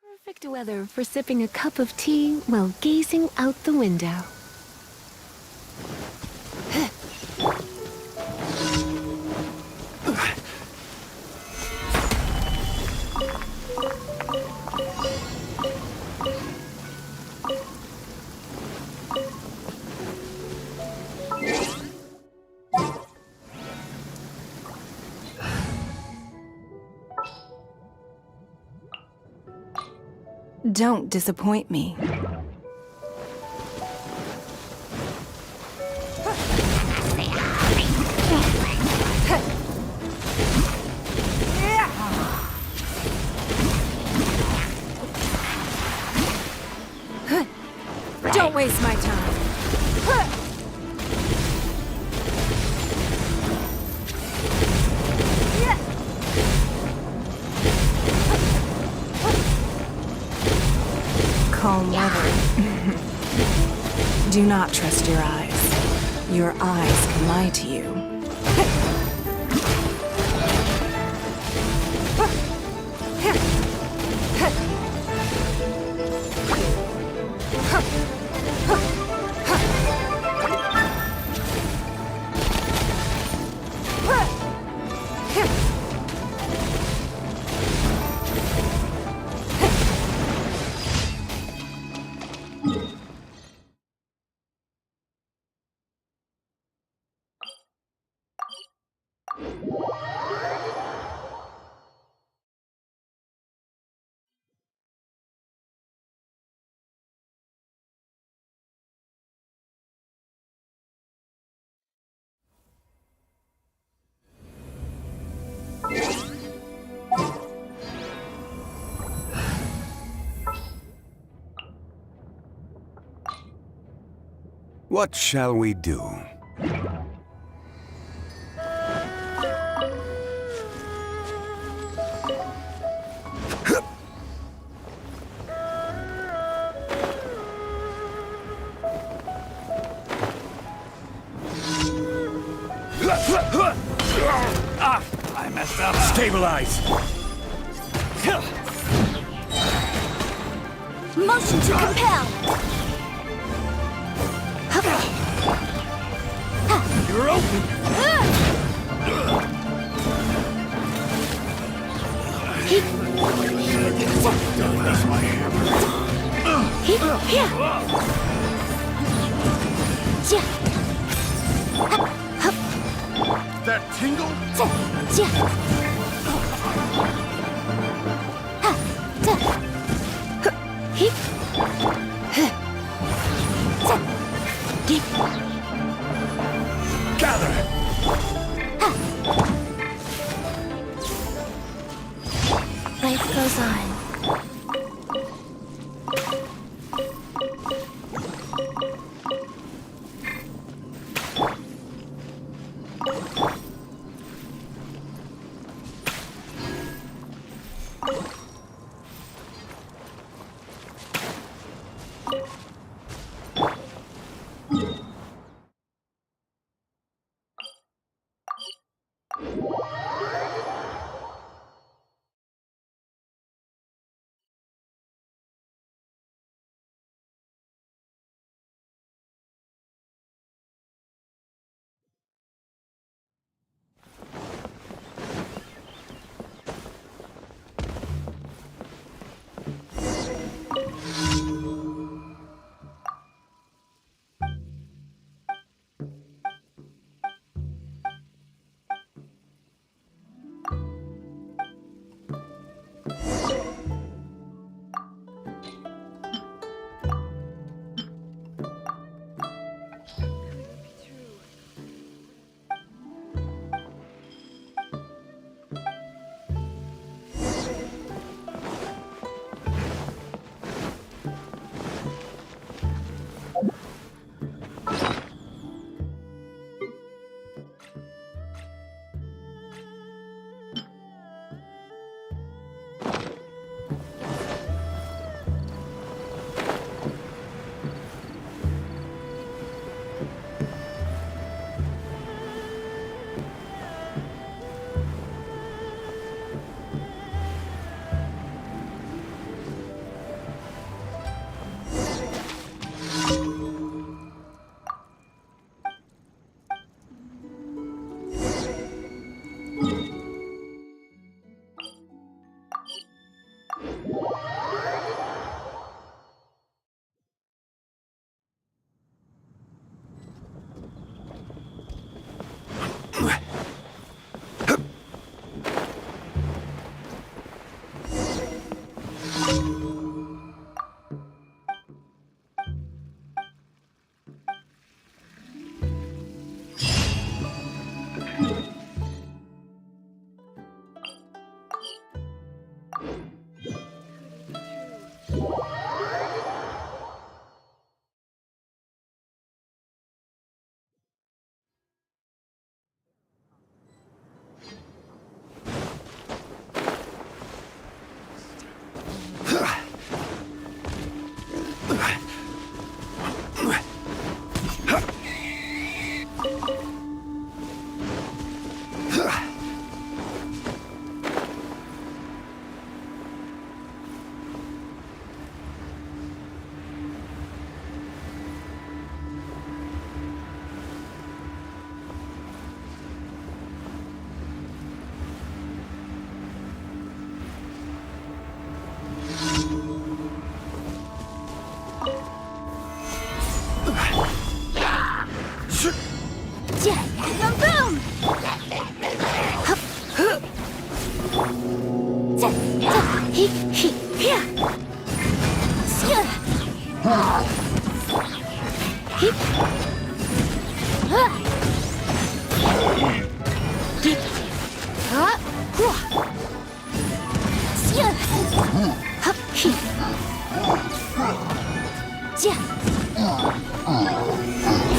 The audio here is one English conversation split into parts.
Perfect weather for sipping a cup of tea while gazing out the window. Don't disappoint me. Don't waste my time. Calm weather. Do not trust your eyes. Your eyes can lie to you. What shall we do? I messed up. Stabilize! Motion to compel! You're open. That's my That tingle? Gather! Life goes on.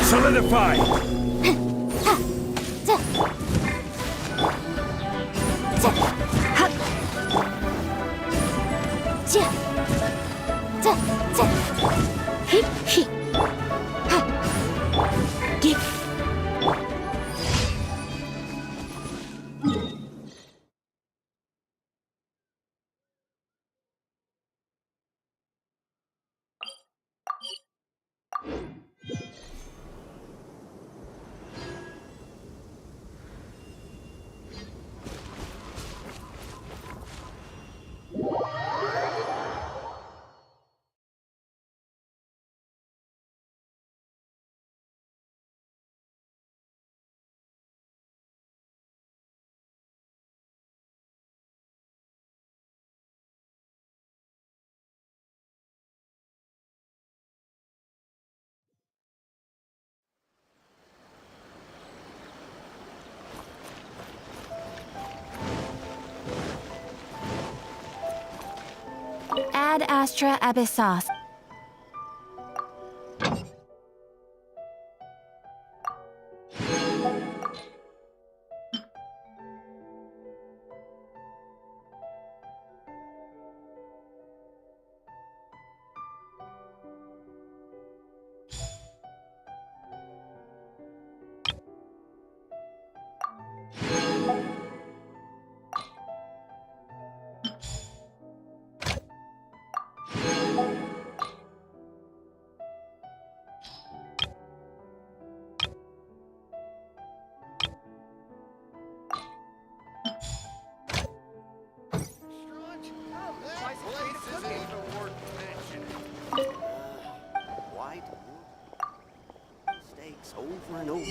Solidify! Ad Astra Abyssos. White mistakes over and over.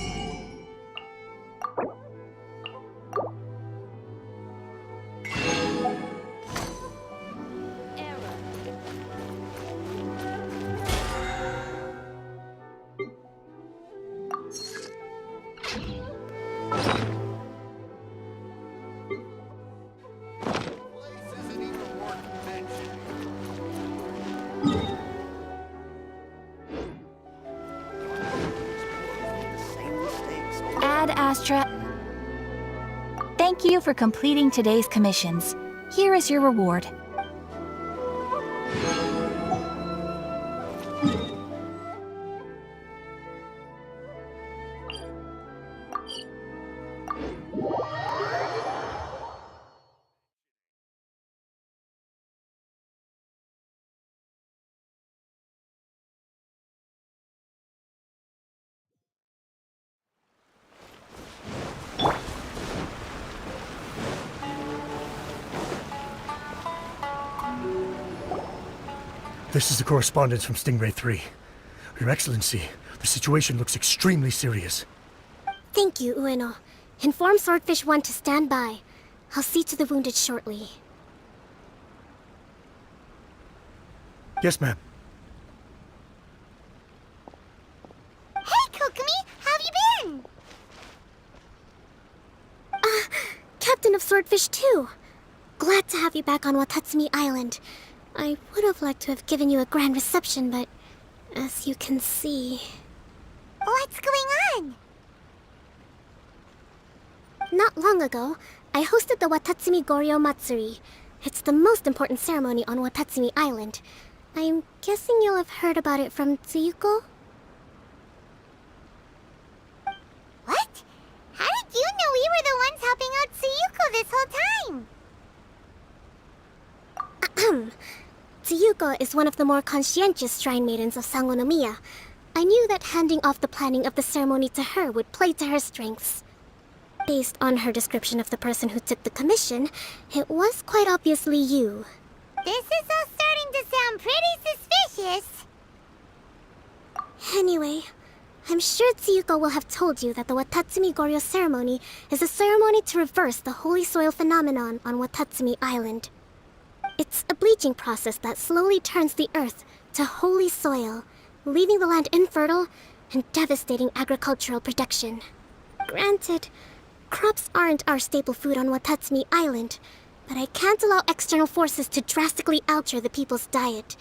Ad Astra. Thank you for completing today's commissions. Here is your reward. This is the correspondence from Stingray 3. Your Excellency, the situation looks extremely serious. Thank you, Ueno. Inform Swordfish 1 to stand by. I'll see to the wounded shortly. Yes, ma'am. Hey, Kokumi! How have you been? Captain of Swordfish 2. Glad to have you back on Watatsumi Island. I would have liked to have given you a grand reception, but as you can see... What's going on? Not long ago, I hosted the Watatsumi Goryo Matsuri. It's the most important ceremony on Watatsumi Island. I'm guessing you'll have heard about it from Tsuyuko? What? How did you know we were the ones helping out Tsuyuko this whole time? Tsuyuko is one of the more conscientious shrine maidens of Sangonomiya. I knew that handing off the planning of the ceremony to her would play to her strengths. Based on her description of the person who took the commission, it was quite obviously you. This is all starting to sound pretty suspicious. Anyway, I'm sure Tsuyuko will have told you that the Watatsumi Goryo ceremony is a ceremony to reverse the holy soil phenomenon on Watatsumi Island. It's a bleaching process that slowly turns the earth to holy soil, leaving the land infertile and devastating agricultural production. Granted, crops aren't our staple food on Watatsumi Island, but I can't allow external forces to drastically alter the people's diet,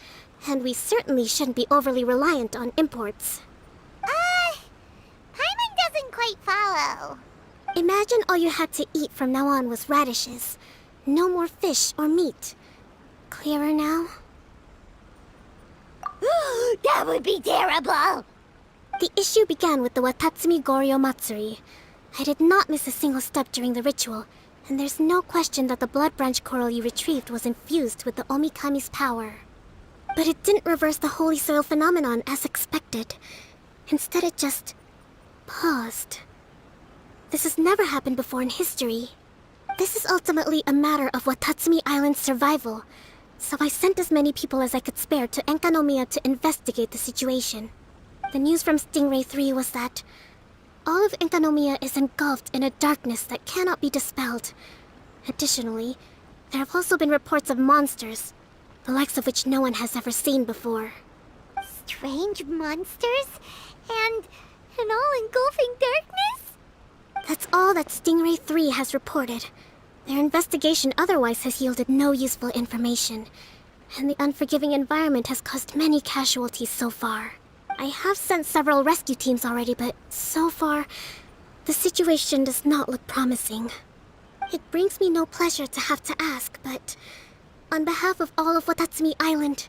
and we certainly shouldn't be overly reliant on imports. Paimon doesn't quite follow. Imagine all you had to eat from now on was radishes. No more fish or meat. Clearer now? That would be terrible! The issue began with the Watatsumi Goryo Matsuri. I did not miss a single step during the ritual, and there's no question that the blood branch coral you retrieved was infused with the Omikami's power. But it didn't reverse the holy soil phenomenon as expected. Instead, it just paused. This has never happened before in history. This is ultimately a matter of Watatsumi Island's survival, so I sent as many people as I could spare to Enkanomiya to investigate the situation. The news from Stingray 3 was that all of Enkanomiya is engulfed in a darkness that cannot be dispelled. Additionally, there have also been reports of monsters, the likes of which no one has ever seen before. Strange monsters? And an all-engulfing darkness? That's all that Stingray 3 has reported. Their investigation otherwise has yielded no useful information, and the unforgiving environment has caused many casualties so far. I have sent several rescue teams already, but so far, the situation does not look promising. It brings me no pleasure to have to ask, but on behalf of all of Watatsumi Island,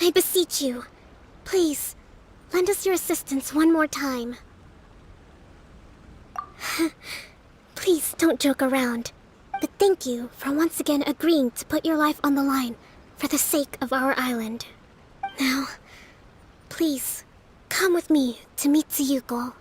I beseech you, please, lend us your assistance one more time. Please don't joke around, but thank you for once again agreeing to put your life on the line for the sake of our island. Now, please, come with me to meet Tsuyuko.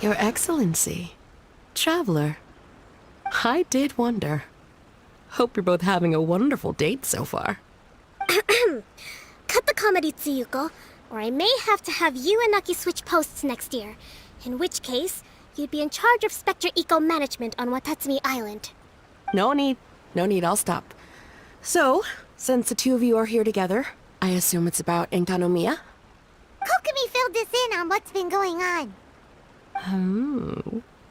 Your Excellency. Traveler. I did wonder. Hope you're both having a wonderful date so far. Cut the comedy, Tsuyuko, or I may have to have you and Naki switch posts next year. In which case, you'd be in charge of Spectre Eco Management on Watatsumi Island. No need, I'll stop. So, since the two of you are here together, I assume it's about Enkanomiya? Kokomi filled us in on what's been going on.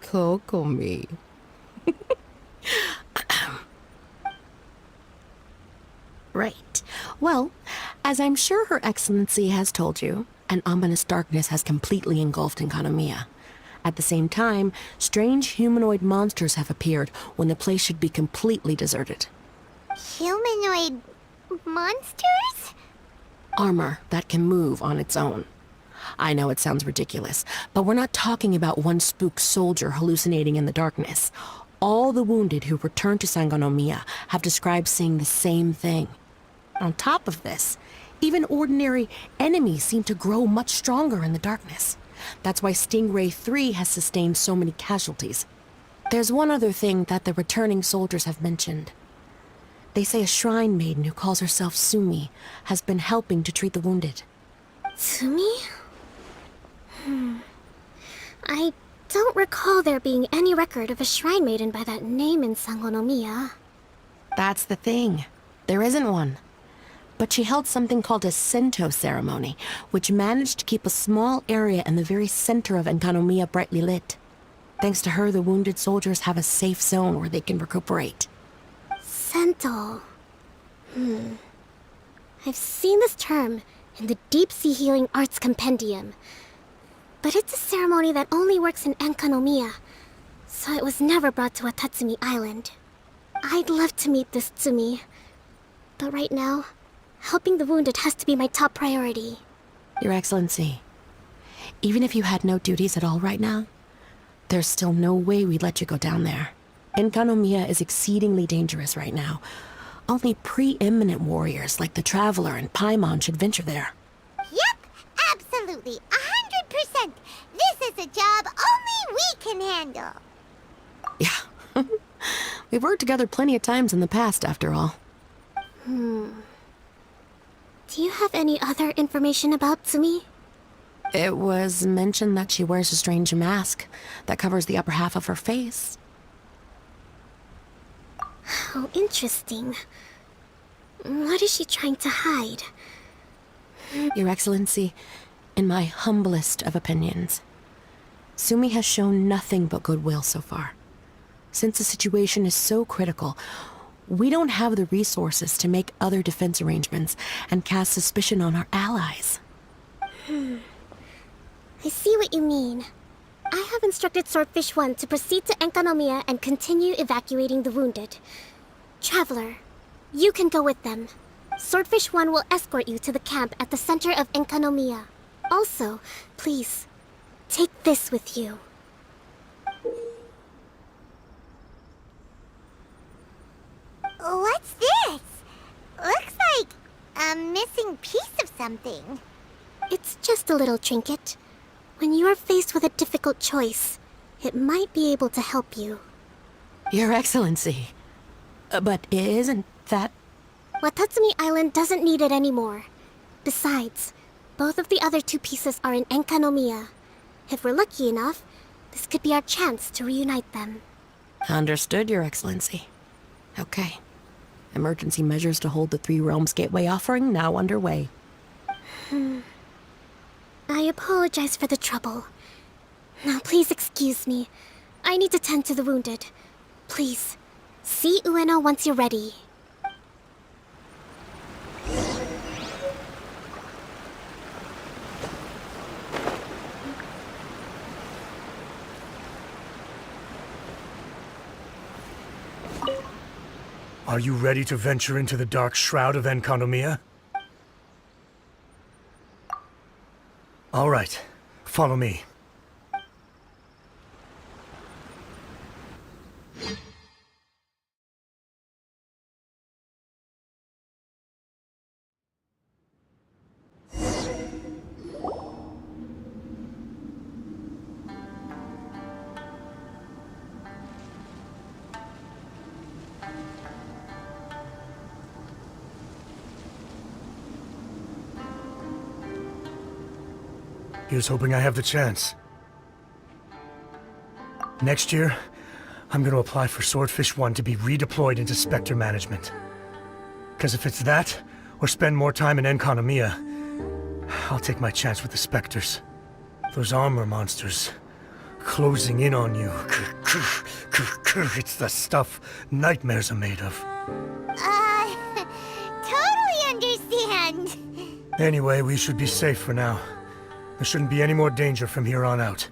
Kokomi. Right. Well, as I'm sure Her Excellency has told you, an ominous darkness has completely engulfed Enkanomiya. At the same time, strange humanoid monsters have appeared when the place should be completely deserted. Humanoid monsters? Armor that can move on its own. I know it sounds ridiculous, but we're not talking about one spooked soldier hallucinating in the darkness. All the wounded who returned to Sangonomiya have described seeing the same thing. On top of this, even ordinary enemies seem to grow much stronger in the darkness. That's why Stingray 3 has sustained so many casualties. There's one other thing that the returning soldiers have mentioned. They say a shrine maiden who calls herself Sumi has been helping to treat the wounded. Sumi? I don't recall there being any record of a shrine maiden by that name in Sangonomiya. That's the thing. There isn't one. but she held something called a Sento ceremony, which managed to keep a small area in the very center of Enkanomiya brightly lit. Thanks to her, the wounded soldiers have a safe zone where they can recuperate. Sento. I've seen this term in the Deep Sea Healing Arts Compendium. But it's a ceremony that only works in Enkanomiya, so it was never brought to Watatsumi Island. I'd love to meet this Tsumi, but right now, helping the wounded has to be my top priority. Your Excellency, even if you had no duties at all right now, there's still no way we'd let you go down there. Enkanomiya is exceedingly dangerous right now. Only preeminent warriors like the Traveler and Paimon should venture there. Yep, absolutely, 100%. This is a job only we can handle. Yeah. We've worked together plenty of times in the past, after all. Do you have any other information about Tsumi? It was mentioned that she wears a strange mask that covers the upper half of her face. How interesting. What is she trying to hide? Your Excellency, in my humblest of opinions, Sumi has shown nothing but goodwill so far. Since the situation is so critical, we don't have the resources to make other defense arrangements and cast suspicion on our allies. I see what you mean. I have instructed Swordfish 1 to proceed to Enkanomiya and continue evacuating the wounded. Traveler, you can go with them. Swordfish 1 will escort you to the camp at the center of Enkanomiya. Also, please, take this with you. What's this? Looks like a missing piece of something. It's just a little trinket. When you are faced with a difficult choice, it might be able to help you. Your Excellency. But isn't that... Watatsumi Island doesn't need it anymore. Besides, both of the other two pieces are in Enkanomiya. If we're lucky enough, this could be our chance to reunite them. Understood, Your Excellency. Okay. Emergency measures to hold the Three Realms Gateway offering now underway. I apologize for the trouble. Now please excuse me. I need to tend to the wounded. Please, see Ueno once you're ready. Are you ready to venture into the dark shroud of Enkanomiya? All right, follow me. Here's hoping I have the chance. Next year, I'm gonna apply for Swordfish 1 to be redeployed into Spectre management. Because if it's that, or spend more time in Enkanomiya, I'll take my chance with the Spectres. Those armor monsters, closing in on you. It's the stuff nightmares are made of. Totally understand. Anyway, we should be safe for now. There shouldn't be any more danger from here on out.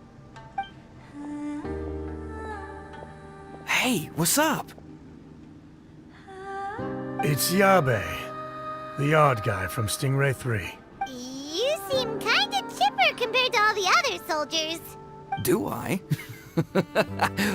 Hey, what's up? It's Yabe, the odd guy from Stingray 3. You seem kinda chipper compared to all the other soldiers. Do I?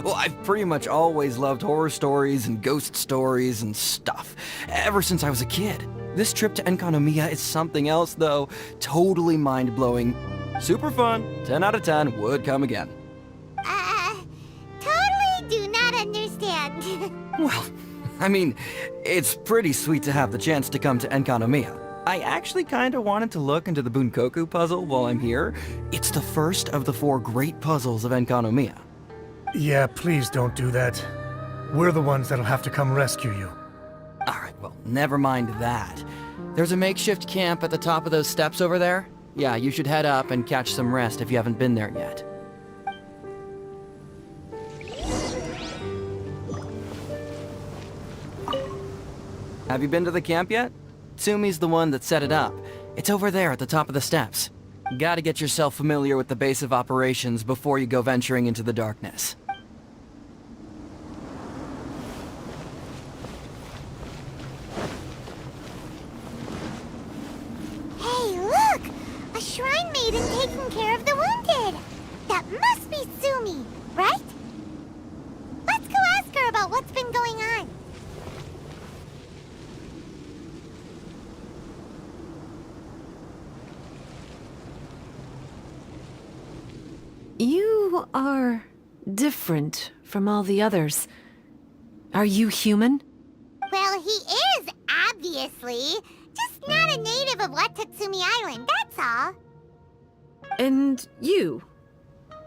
Well, I've pretty much always loved horror stories and ghost stories and stuff, ever since I was a kid. This trip to Enkanomiya is something else, though. Totally mind-blowing. Super fun. 10 out of 10 would come again. Totally do not understand. Well, I mean, it's pretty sweet to have the chance to come to Enkanomiya. I actually kinda wanted to look into the Bunkoku puzzle while I'm here. It's the first of the 4 great puzzles of Enkanomiya. Yeah, please don't do that. We're the ones that'll have to come rescue you. Alright, well, never mind that. There's a makeshift camp at the top of those steps over there. Yeah, you should head up and catch some rest if you haven't been there yet. Have you been to the camp yet? Tsumi's the one that set it up. It's over there at the top of the steps. Gotta get yourself familiar with the base of operations before you go venturing into the darkness. Hey, look! A shrine maiden taking care of the wounded! That must be Sumi, right? Let's go ask her about what's been going on. You are different from all the others. Are you human? Well, he is, obviously. Just not a native of Watatsumi Island, that's all. And you?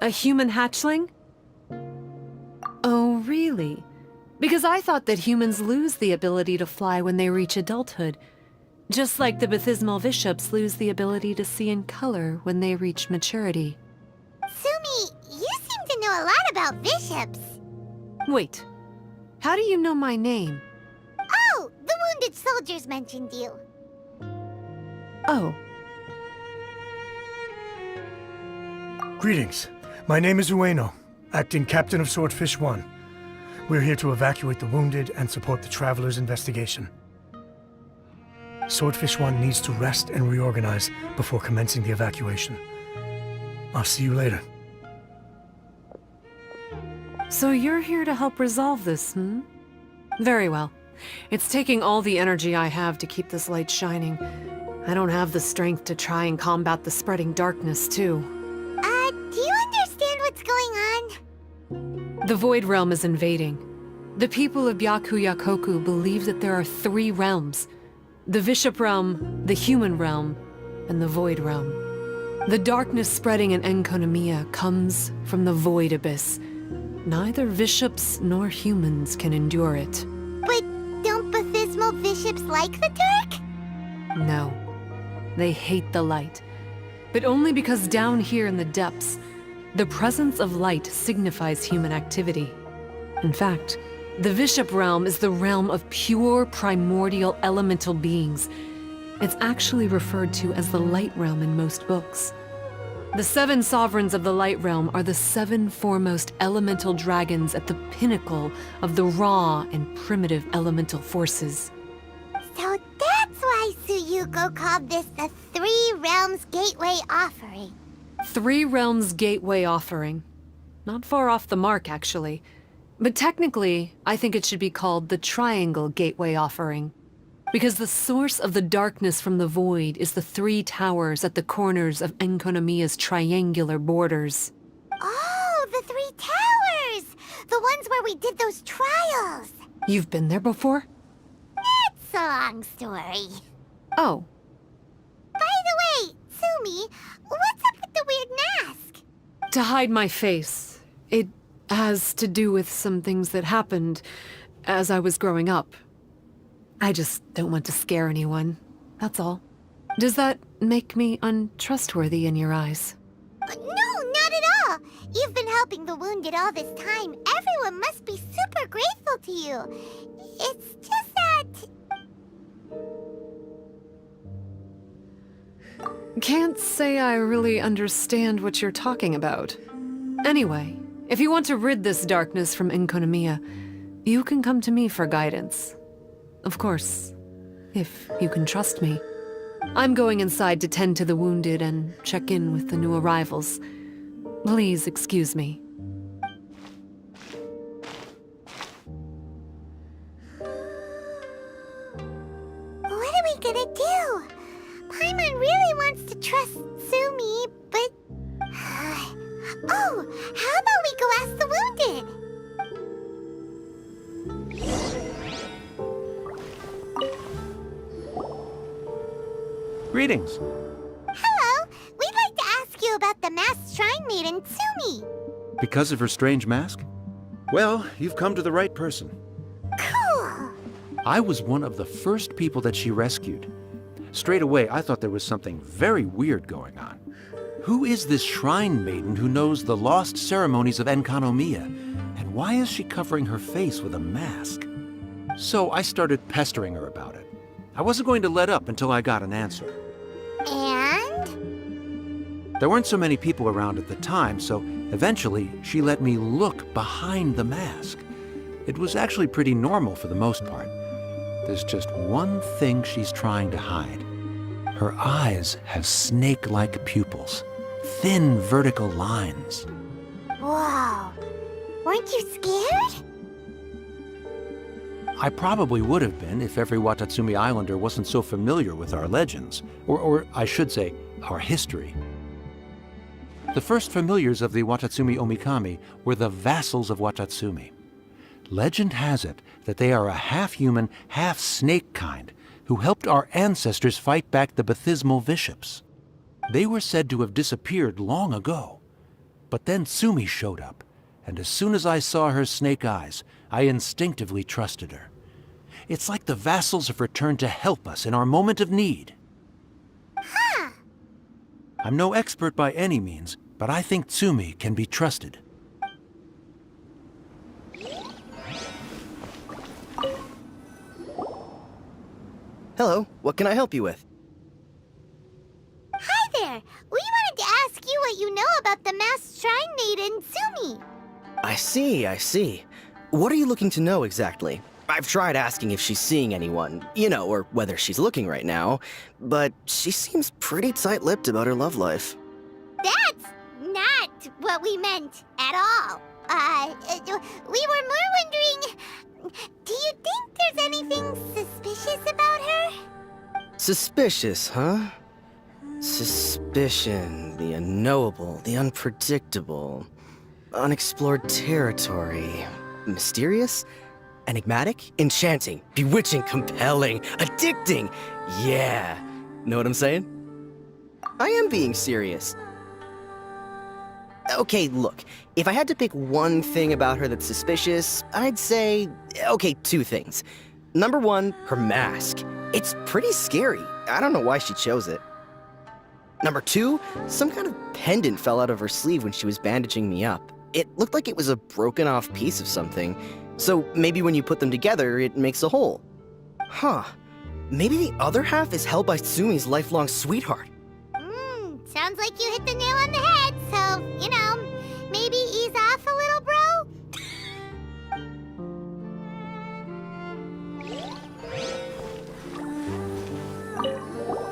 A human hatchling? Oh, really? Because I thought that humans lose the ability to fly when they reach adulthood. Just like the baptismal bishops lose the ability to see in color when they reach maturity. Sumi, you seem to know a lot about bishops. Wait, how do you know my name? Oh, the wounded soldiers mentioned you. Oh. Greetings. My name is Ueno, acting captain of Swordfish 1. We're here to evacuate the wounded and support the traveler's investigation. Swordfish 1 needs to rest and reorganize before commencing the evacuation. I'll see you later. So you're here to help resolve this, hmm? Very well. It's taking all the energy I have to keep this light shining. I don't have the strength to try and combat the spreading darkness, too. Do you understand what's going on? The Void Realm is invading. The people of Byakuyakoku believe that there are 3 realms. The Bishop Realm, the Human Realm, and the Void Realm. The darkness spreading in Enkonomiya comes from the Void Abyss. Neither bishops nor humans can endure it. But don't baptismal bishops like the dark? No. They hate the light. But only because down here in the depths, the presence of light signifies human activity. In fact, the Bishop Realm is the realm of pure primordial elemental beings. It's actually referred to as the Light Realm in most books. The 7 sovereigns of the Light Realm are the 7 foremost elemental dragons at the pinnacle of the raw and primitive elemental forces. So that's why Suyuko called this the 3 Realms Gateway Offering. 3 Realms Gateway Offering. Not far off the mark, actually. But technically, I think it should be called the Triangle Gateway Offering. Because the source of the darkness from the void is the 3 towers at the corners of Enkonomiya's triangular borders. Oh, the 3 towers! The ones where we did those trials! You've been there before? It's a long story. Oh. By the way, Sumi, what's up with the weird mask? To hide my face. It has to do with some things that happened as I was growing up. I just don't want to scare anyone, that's all. Does that make me untrustworthy in your eyes? No, not at all. You've been helping the wounded all this time. Everyone must be super grateful to you. It's just that... Can't say I really understand what you're talking about. Anyway, if you want to rid this darkness from Enkonomiya, you can come to me for guidance. Of course, if you can trust me. I'm going inside to tend to the wounded and check in with the new arrivals. Please excuse me. What are we gonna do? Paimon really wants to trust Sumi, but... Oh, how about we go ask the wounded? Greetings. Hello, we'd like to ask you about the masked shrine maiden, Sumi. Because of her strange mask? Well, you've come to the right person. Cool. I was one of the first people that she rescued. Straight away, I thought there was something very weird going on. Who is this shrine maiden who knows the lost ceremonies of Enkanomiya? And why is she covering her face with a mask? So I started pestering her about it. I wasn't going to let up until I got an answer. And? There weren't so many people around at the time, so eventually she let me look behind the mask. It was actually pretty normal for the most part. There's just one thing she's trying to hide. Her eyes have snake-like pupils, thin vertical lines. Whoa. Weren't you scared? I probably would have been if every Watatsumi Islander wasn't so familiar with our legends, or I should say, our history. The first familiars of the Watatsumi Omikami were the vassals of Watatsumi. Legend has it that they are a half-human, half-snake kind who helped our ancestors fight back the Bathismal Bishops. They were said to have disappeared long ago. But then Tsumi showed up, and as soon as I saw her snake eyes, I instinctively trusted her. It's like the vassals have returned to help us in our moment of need. Huh. I'm no expert by any means, but I think Tsumi can be trusted. Hello, what can I help you with? Hi there. We wanted to ask you what you know about the masked shrine maiden, Tsumi. I see. What are you looking to know exactly? I've tried asking if she's seeing anyone, or whether she's looking right now, but she seems pretty tight-lipped about her love life. That's not what we meant at all. We were more wondering, do you think there's anything suspicious about her? Suspicious, huh? Suspicion, the unknowable, the unpredictable, unexplored territory. Mysterious? Enigmatic? Enchanting? Bewitching? Compelling? Addicting? Yeah. Know what I'm saying? I am being serious. Okay, look. If I had to pick one thing about her that's suspicious, I'd say, two things. Number one, her mask. It's pretty scary. I don't know why she chose it. Number two, some kind of pendant fell out of her sleeve when she was bandaging me up. It looked like it was a broken off piece of something. So maybe when you put them together, it makes a whole. Huh. Maybe the other half is held by Tsumi's lifelong sweetheart. Sounds like you hit the nail on the head, so, maybe ease off a little, bro?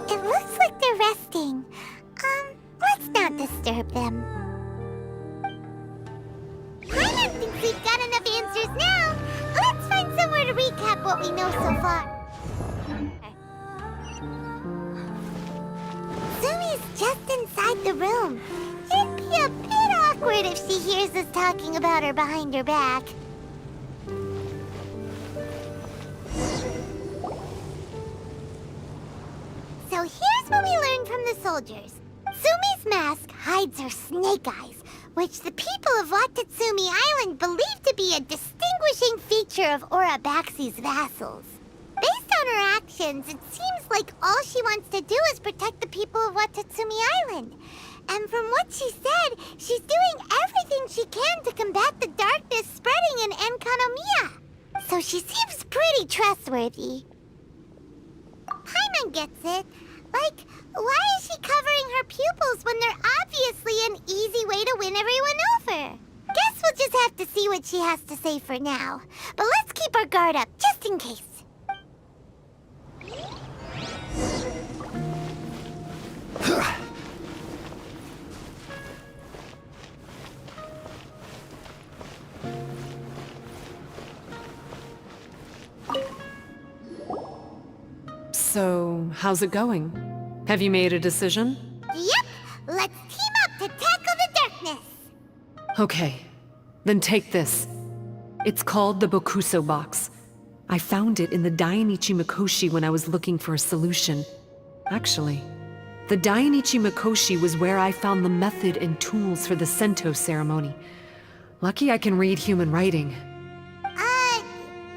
It looks like they're resting. Let's not disturb them. Paimon thinks we've got enough answers now. Let's find somewhere to recap what we know so far. Sumi's just inside the room. It'd be a bit awkward if she hears us talking about her behind her back. So here's what we learned from the soldiers. Sumi's mask hides her snake eyes, which the people of Watatsumi Island believe to be a distinguishing feature of Urabaxi's vassals. Based on her actions, it seems like all she wants to do is protect the people of Watatsumi Island. And from what she said, she's doing everything she can to combat the darkness spreading in Enkanomiya. So she seems pretty trustworthy. Paimon gets it. Like, why is she covering her pupils when they're obviously an easy way to win everyone over? Guess we'll just have to see what she has to say for now. But let's keep our guard up, just in case. So, how's it going? Have you made a decision? Yep! Let's team up to tackle the darkness! Okay, then take this. It's called the Bokuso box. I found it in the Dainichi Mikoshi when I was looking for a solution. Actually, the Dainichi Mikoshi was where I found the method and tools for the Sento ceremony. Lucky I can read human writing.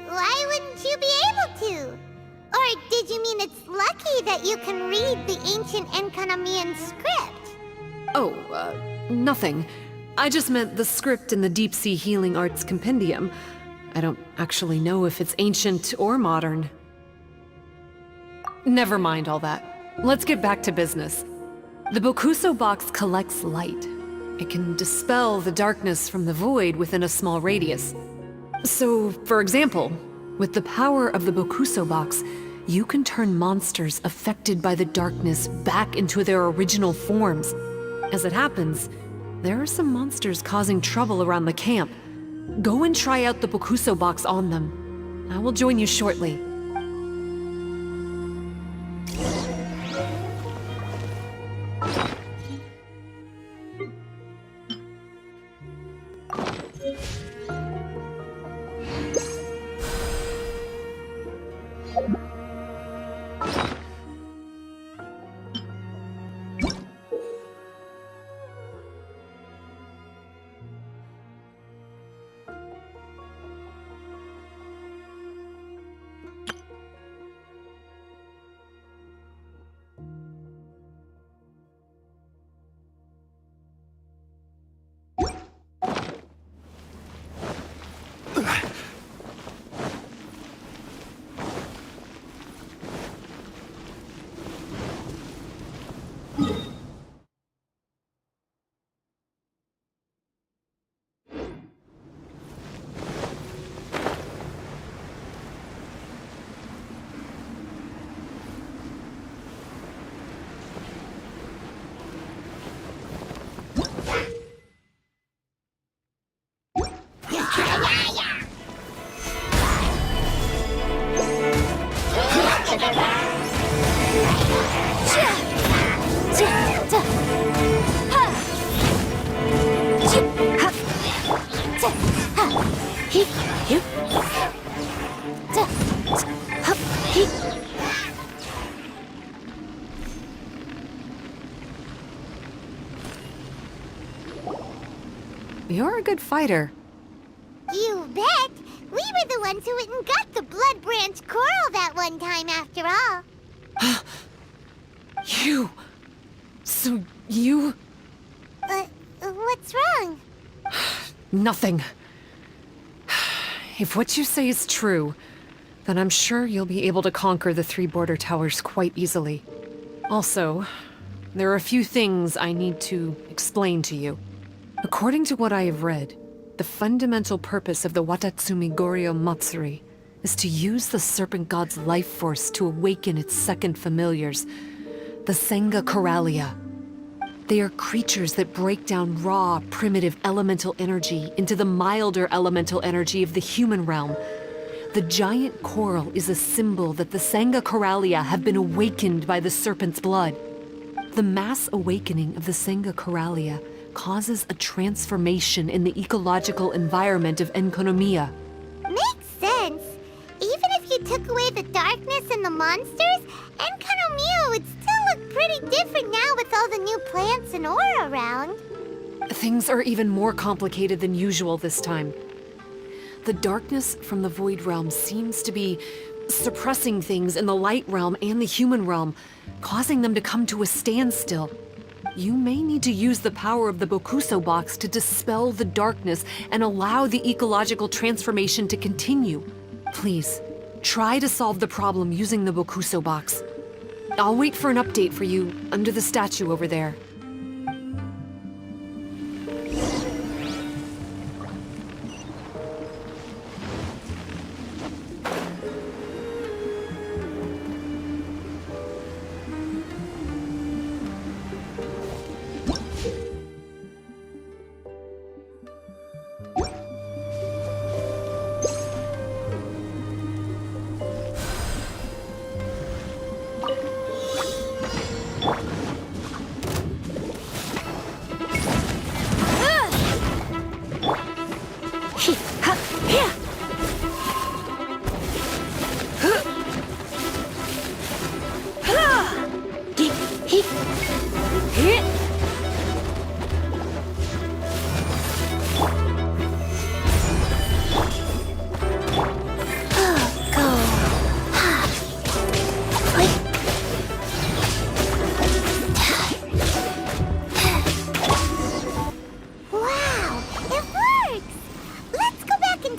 Why wouldn't you be able to? Or did you mean it's lucky that you can read the ancient Enkanamian script? Oh, nothing. I just meant the script in the Deep Sea Healing Arts Compendium. I don't actually know if it's ancient or modern. Never mind all that. Let's get back to business. The Bokuso box collects light. It can dispel the darkness from the void within a small radius. So, for example, with the power of the Bokuso box, you can turn monsters affected by the darkness back into their original forms. As it happens, there are some monsters causing trouble around the camp. Go and try out the Bokuso box on them. I will join you shortly. You're a good fighter. You bet! We were the ones who went and got the Blood Branch Coral that one time, after all. You... So you... What's wrong? Nothing. If what you say is true, then I'm sure you'll be able to conquer the 3 border towers quite easily. Also, there are a few things I need to explain to you. According to what I have read, the fundamental purpose of the Watatsumi Goryo Matsuri is to use the Serpent God's life force to awaken its second familiars, the Senga Coralia. They are creatures that break down raw, primitive elemental energy into the milder elemental energy of the human realm. The giant coral is a symbol that the Senga Coralia have been awakened by the serpent's blood. The mass awakening of the Senga Coralia causes a transformation in the ecological environment of Enkonomiya. Makes sense. Even if you took away the darkness and the monsters, Enkonomiya would still look pretty different now with all the new plants and aura around. Things are even more complicated than usual this time. The darkness from the Void Realm seems to be suppressing things in the Light Realm and the human realm, causing them to come to a standstill. You may need to use the power of the Bokuso box to dispel the darkness and allow the ecological transformation to continue. Please, try to solve the problem using the Bokuso box. I'll wait for an update for you under the statue over there.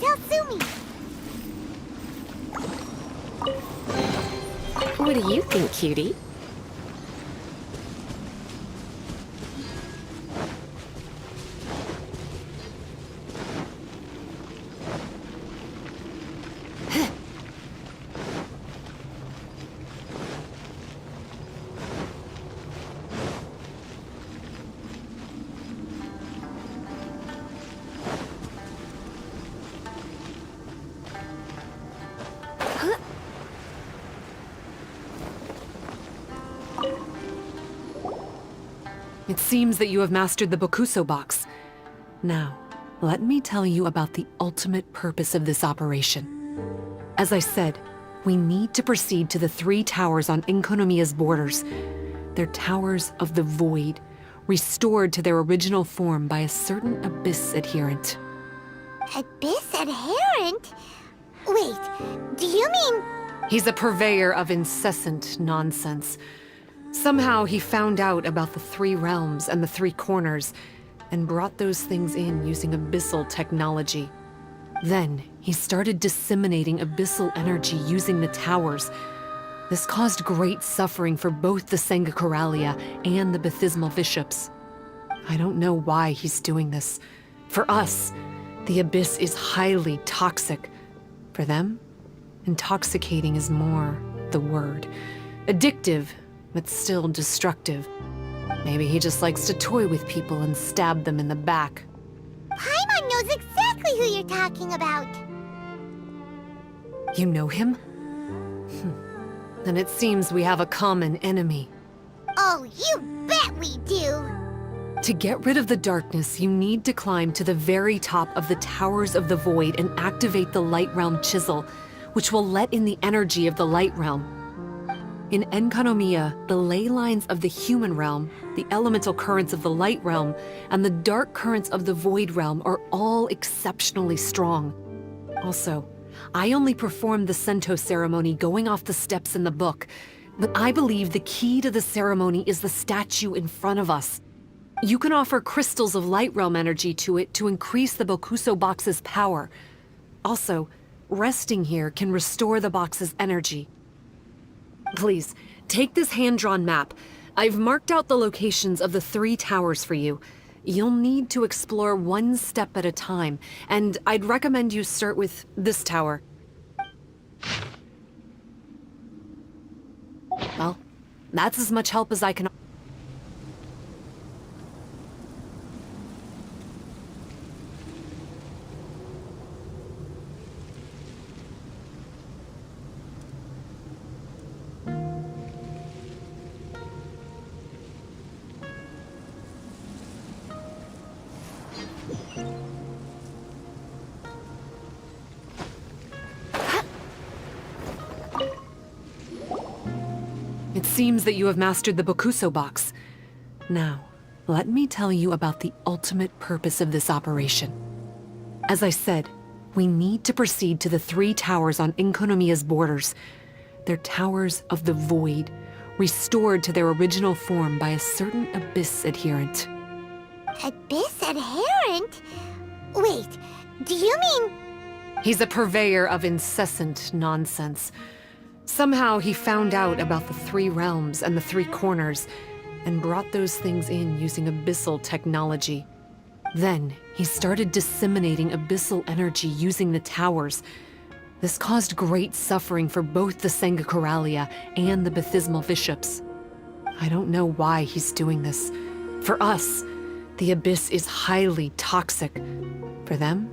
tell Sumi. What do you think, cutie? It seems that you have mastered the Bokuso box. Now, let me tell you about the ultimate purpose of this operation. As I said, we need to proceed to the 3 towers on Enkonomiya's borders. They're towers of the void, restored to their original form by a certain Abyss adherent. Abyss adherent? Wait, do you mean... He's a purveyor of incessant nonsense. Somehow he found out about the 3 realms and the 3 corners, and brought those things in using abyssal technology. Then he started disseminating abyssal energy using the towers. This caused great suffering for both the Sangakaralia and the Baptismal Bishops. I don't know why he's doing this. For us, the Abyss is highly toxic. For them, intoxicating is more the word. Addictive, but still destructive. Maybe he just likes to toy with people and stab them in the back. Paimon knows exactly who you're talking about. You know him? Then it seems we have a common enemy. Oh, you bet we do! To get rid of the darkness, you need to climb to the very top of the Towers of the Void and activate the Light Realm Chisel, which will let in the energy of the Light Realm. In Enkonomiya, the ley lines of the human realm, the elemental currents of the light realm, and the dark currents of the void realm are all exceptionally strong. Also, I only performed the Sento ceremony going off the steps in the book, but I believe the key to the ceremony is the statue in front of us. You can offer crystals of light realm energy to it to increase the Bokuso box's power. Also, resting here can restore the box's energy. Please, take this hand-drawn map. I've marked out the locations of the 3 towers for you. You'll need to explore one step at a time, and I'd recommend you start with this tower. Well, that's as much help as I can... It seems that you have mastered the Bokuso box. Now, let me tell you about the ultimate purpose of this operation. As I said, we need to proceed to the 3 towers on Enkonomiya's borders. They're towers of the void, restored to their original form by a certain Abyss adherent. Abyss adherent? Wait, do you mean... He's a purveyor of incessant nonsense. Somehow he found out about the 3 realms and the 3 corners, and brought those things in using abyssal technology. Then he started disseminating abyssal energy using the towers. This caused great suffering for both the Sangakaralia and the Baptismal Bishops. I don't know why he's doing this. For us, the Abyss is highly toxic. For them,